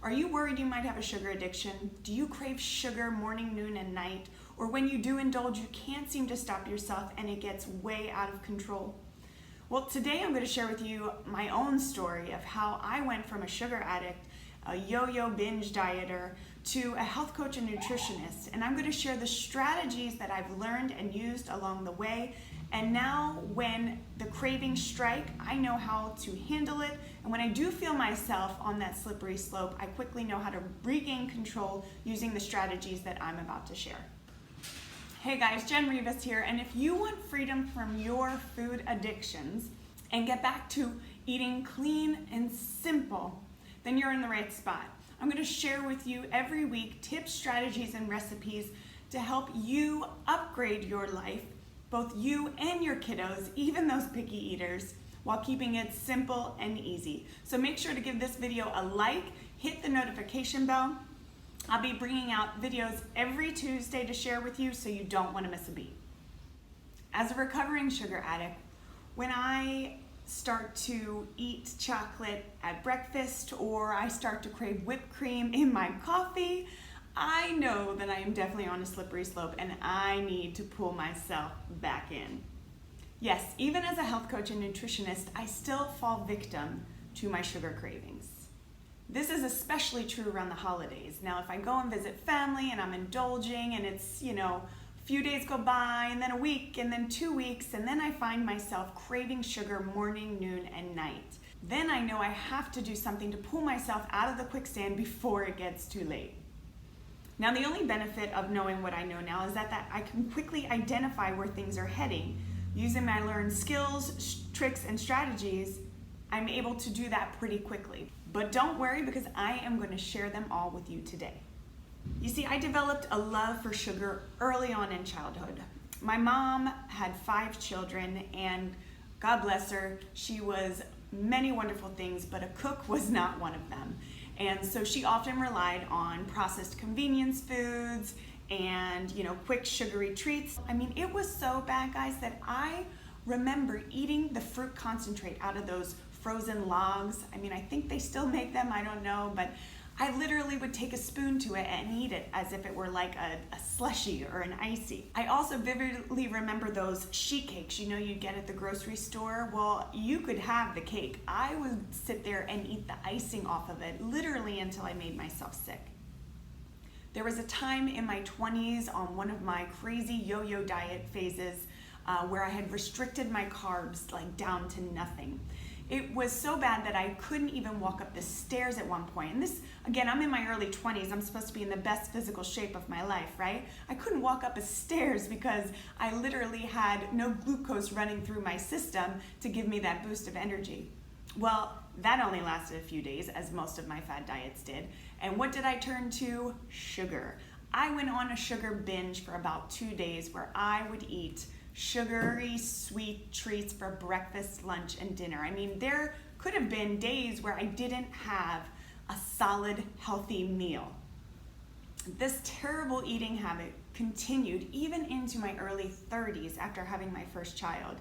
Are you worried you might have a sugar addiction? Do you crave sugar morning, noon, and night? Or when you do indulge, you can't seem to stop yourself and it gets way out of control? Well, today I'm going to share with you my own story of how I went from a sugar addict, a yo-yo binge dieter, to a health coach and nutritionist. And I'm going to share the strategies that I've learned and used along the way. And now when the cravings strike, I know how to handle it. And when I do feel myself on that slippery slope, I quickly know how to regain control using the strategies that I'm about to share. Hey guys, Jen Rivas here. And if you want freedom from your food addictions and get back to eating clean and simple, then you're in the right spot. I'm going to share with you every week tips, strategies, and recipes to help you upgrade your life, both you and your kiddos, even those picky eaters, while keeping it simple and easy. So make sure to give this video a like, hit the notification bell. I'll be bringing out videos every Tuesday to share with you, so you don't want to miss a beat. As a recovering sugar addict, when I start to eat chocolate at breakfast or I start to crave whipped cream in my coffee, I know that I am definitely on a slippery slope and I need to pull myself back in. Yes, even as a health coach and nutritionist, I still fall victim to my sugar cravings. This is especially true around the holidays. Now, if I go and visit family and I'm indulging and it's, a few days go by and then a week and then 2 weeks and then I find myself craving sugar morning, noon, and night. Then I know I have to do something to pull myself out of the quicksand before it gets too late. Now, the only benefit of knowing what I know now is that I can quickly identify where things are heading. Using my learned skills, tricks, and strategies, I'm able to do that pretty quickly. But don't worry, because I am going to share them all with you today. You see, I developed a love for sugar early on in childhood. My mom had 5 children, and God bless her, she was many wonderful things, but a cook was not one of them. And so she often relied on processed convenience foods and, quick sugary treats. I mean, it was so bad, guys, that I remember eating the fruit concentrate out of those frozen logs. I mean, I think they still make them, I don't know, but I literally would take a spoon to it and eat it as if it were like a slushie or an icy. I also vividly remember those sheet cakes, you'd get at the grocery store. Well, you could have the cake. I would sit there and eat the icing off of it, literally until I made myself sick. There was a time in my 20s on one of my crazy yo-yo diet phases where I had restricted my carbs down to nothing. It was so bad that I couldn't even walk up the stairs at one point. And this, again, I'm in my early 20s. I'm supposed to be in the best physical shape of my life, right? I couldn't walk up the stairs because I literally had no glucose running through my system to give me that boost of energy. Well, that only lasted a few days, as most of my fad diets did. And what did I turn to? Sugar. I went on a sugar binge for about 2 days where I would eat sugary sweet treats for breakfast, lunch, and dinner. I mean, there could have been days where I didn't have a solid, healthy meal. This terrible eating habit continued even into my early 30s after having my first child.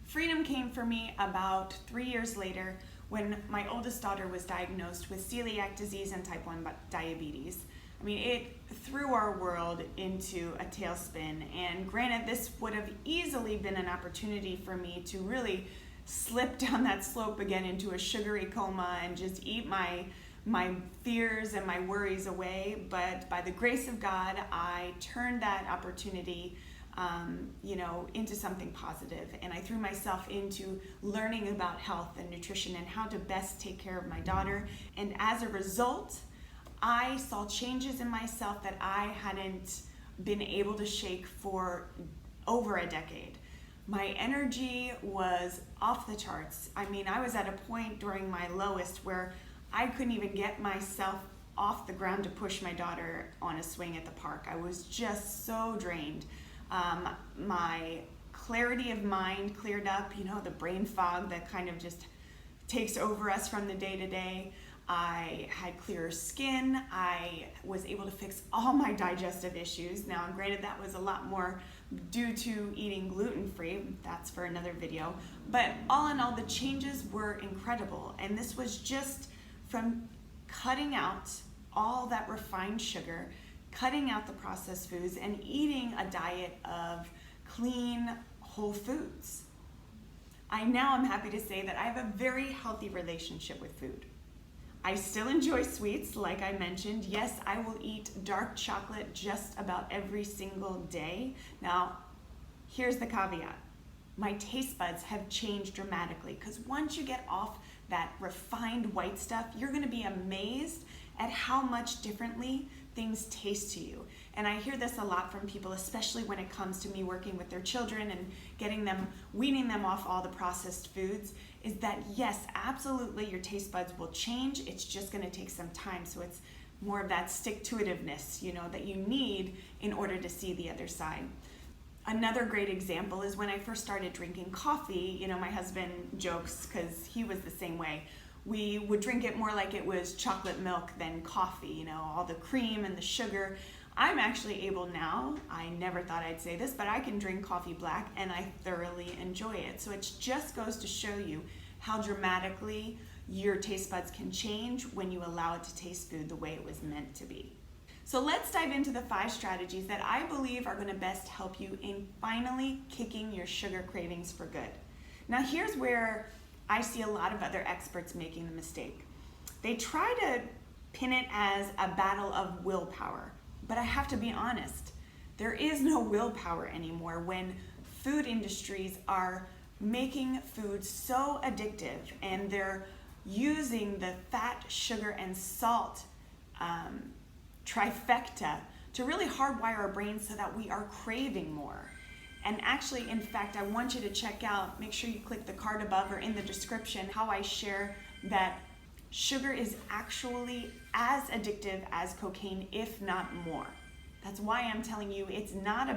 Freedom came for me about 3 years later when my oldest daughter was diagnosed with celiac disease and type 1 diabetes. I mean, it threw our world into a tailspin, and granted, this would have easily been an opportunity for me to really slip down that slope again into a sugary coma and just eat my fears and my worries away. But by the grace of God, I turned that opportunity into something positive, and I threw myself into learning about health and nutrition and how to best take care of my daughter. And as a result, I saw changes in myself that I hadn't been able to shake for over a decade. My energy was off the charts. I mean, I was at a point during my lowest where I couldn't even get myself off the ground to push my daughter on a swing at the park. I was just so drained. My clarity of mind cleared up, the brain fog that kind of just takes over us from the day to day. I had clearer skin. I was able to fix all my digestive issues. Now, granted, that was a lot more due to eating gluten-free. That's for another video. But all in all, the changes were incredible. And this was just from cutting out all that refined sugar, cutting out the processed foods, and eating a diet of clean, whole foods. I'm happy to say that I have a very healthy relationship with food. I still enjoy sweets, like I mentioned. Yes, I will eat dark chocolate just about every single day. Now, here's the caveat. My taste buds have changed dramatically because once you get off that refined white stuff, you're gonna be amazed at how much differently things taste to you. And I hear this a lot from people, especially when it comes to me working with their children and weaning them off all the processed foods, is that yes, absolutely your taste buds will change. It's just gonna take some time. So it's more of that stick-to-itiveness, that you need in order to see the other side. Another great example is when I first started drinking coffee, my husband jokes because he was the same way. We would drink it more like it was chocolate milk than coffee, all the cream and the sugar. I'm actually able now, I never thought I'd say this, but I can drink coffee black and I thoroughly enjoy it. So it just goes to show you how dramatically your taste buds can change when you allow it to taste food the way it was meant to be. So let's dive into the 5 strategies that I believe are going to best help you in finally kicking your sugar cravings for good. Now here's where I see a lot of other experts making the mistake. They try to pin it as a battle of willpower, but I have to be honest, there is no willpower anymore when food industries are making food so addictive and they're using the fat, sugar, and salt trifecta to really hardwire our brains so that we are craving more. And actually, in fact, I want you to check out, make sure you click the card above or in the description, how I share that sugar is actually as addictive as cocaine, if not more. That's why I'm telling you it's not a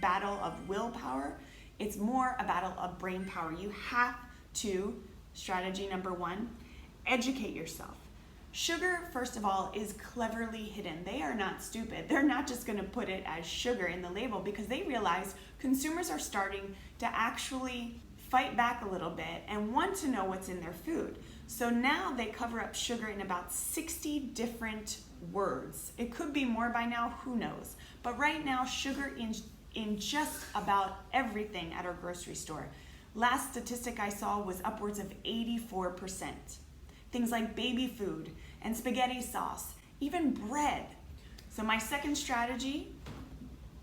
battle of willpower, it's more a battle of brain power. You have to, strategy number 1, educate yourself. Sugar, first of all, is cleverly hidden. They are not stupid. They're not just going to put it as sugar in the label because they realize consumers are starting to actually fight back a little bit and want to know what's in their food. So now they cover up sugar in about 60 different words. It could be more by now, who knows? But right now, sugar in just about everything at our grocery store. Last statistic I saw was upwards of 84%. Things like baby food and spaghetti sauce, even bread. So my second strategy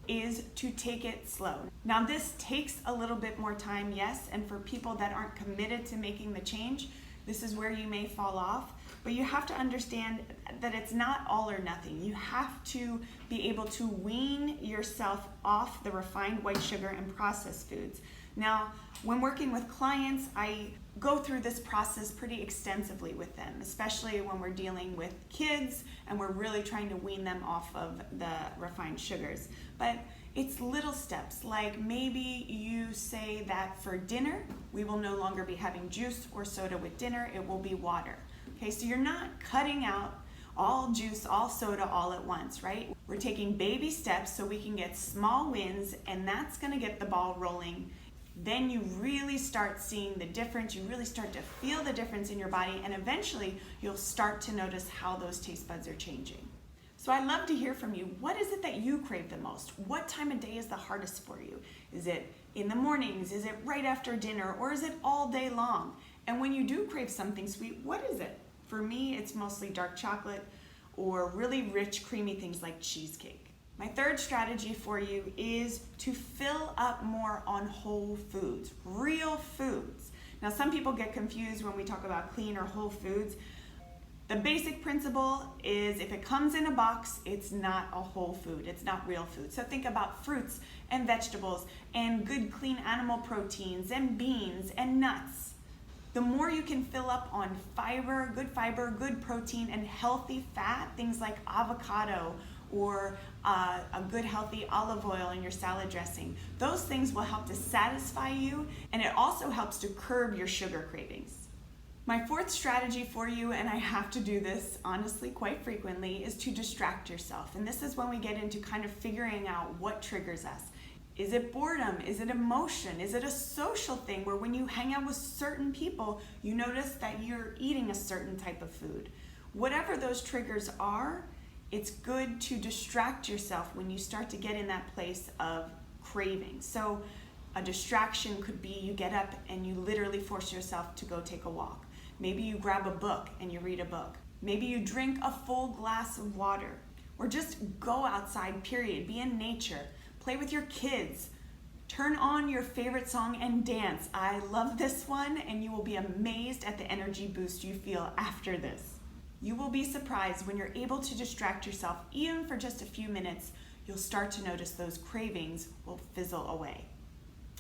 is to take it slow. Now this takes a little bit more time, yes, and for people that aren't committed to making the change, this is where you may fall off, but you have to understand that it's not all or nothing. You have to be able to wean yourself off the refined white sugar and processed foods. Now, when working with clients, I go through this process pretty extensively with them, especially when we're dealing with kids and we're really trying to wean them off of the refined sugars. But it's little steps, like maybe you say that for dinner, we will no longer be having juice or soda with dinner, it will be water. Okay, so you're not cutting out all juice, all soda, all at once, right? We're taking baby steps so we can get small wins, and that's gonna get the ball rolling. Then you really start seeing the difference, you really start to feel the difference in your body, and eventually you'll start to notice how those taste buds are changing. So I'd love to hear from you. What is it that you crave the most? What time of day is the hardest for you? Is it in the mornings? Is it right after dinner? Or is it all day long? And when you do crave something sweet, what is it? For me, it's mostly dark chocolate or really rich, creamy things like cheesecake. My third strategy for you is to fill up more on whole foods, real foods. Now, some people get confused when we talk about clean or whole foods. The basic principle is if it comes in a box, it's not a whole food, it's not real food. So think about fruits and vegetables and good clean animal proteins and beans and nuts. The more you can fill up on fiber, good protein, and healthy fat, things like avocado or a good healthy olive oil in your salad dressing, those things will help to satisfy you, and it also helps to curb your sugar cravings. My fourth strategy for you, and I have to do this honestly quite frequently, is to distract yourself. And this is when we get into kind of figuring out what triggers us. Is it boredom? Is it emotion? Is it a social thing where when you hang out with certain people, you notice that you're eating a certain type of food? Whatever those triggers are, it's good to distract yourself when you start to get in that place of craving. So a distraction could be you get up and you literally force yourself to go take a walk. Maybe you grab a book and you read a book. Maybe you drink a full glass of water, or just go outside, period. Be in nature, play with your kids, turn on your favorite song and dance. I love this one, and you will be amazed at the energy boost you feel after this. You will be surprised when you're able to distract yourself, even for just a few minutes. You'll start to notice those cravings will fizzle away.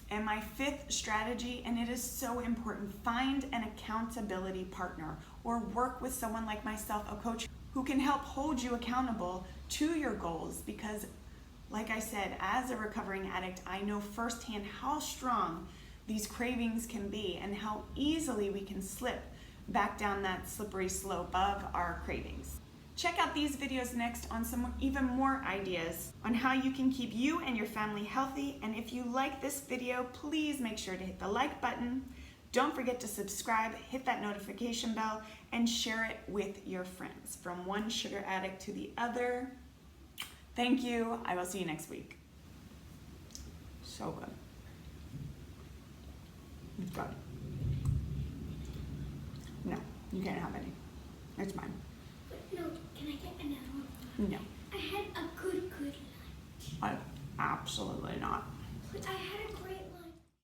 And my fifth strategy, and it is so important, find an accountability partner or work with someone like myself, a coach, who can help hold you accountable to your goals. Because like I said, as a recovering addict, I know firsthand how strong these cravings can be and how easily we can slip back down that slippery slope of our cravings. Check out these videos next on some even more ideas on how you can keep you and your family healthy. And if you like this video, please make sure to hit the like button. Don't forget to subscribe, hit that notification bell, and share it with your friends. From one sugar addict to the other. Thank you. I will see you next week. So good. It's good. No, you can't have any. It's mine. No, can I get another one? No. I had a good lunch. Absolutely not. But I had a